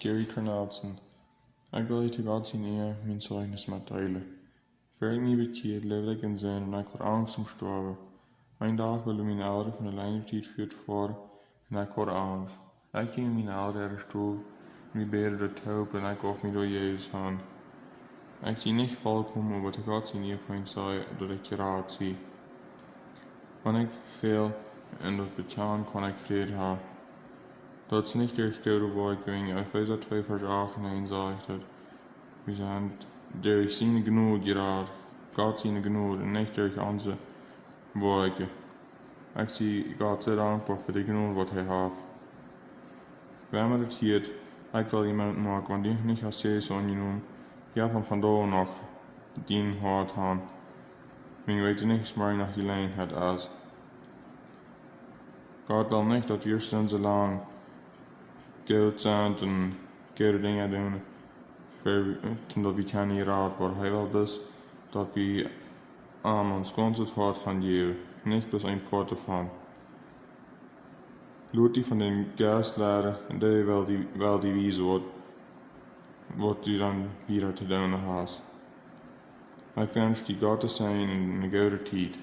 is kornelsen. Ik wil je God zien eer mijn zeugnis met delen. Ver mij bekeerd leefde ik in zin en ik had angst om sterven. Een dag wilde mijn ouder van de lange tijd vuurt voor en ik had angst. Ik ging mijn ouder erstof en we beden de taub en ik gaf mij door Jezus aan. Ik zie niet volkomen, maar de God zien eer zei dat ik geraad zie. Wanneer ik veel en dat betalen kon ik vrede hebben. Dat is niet durch Gute Beuging, Epheser 2 Vers 8 en 1 sagt het. Wir sind durch seine Gnade gerade, Gott seine Gnade, und nicht durch unsere Werke. Ich zie Gott sehr dankbar für die Gnade, was er hat. Wenn man das hier, ich will jemanden machen, wenn die nicht als Jesus angenommen, ich habe von da noch den Hort haben. Wenn ich weiß nicht, mehr nach gelernt hat als. Gott will nicht, dass wir sind so lang Geld sind und gute Dinge tun, dat we kan hier raad worden. Hij wil dus dat we aan ons ganzes hart gaan geven, niet bis een part ervan. Laat die van den Geist leren en die wil die wijzen wat die dan weer te doen heeft. Ik wens die God te zijn in een goede tijd.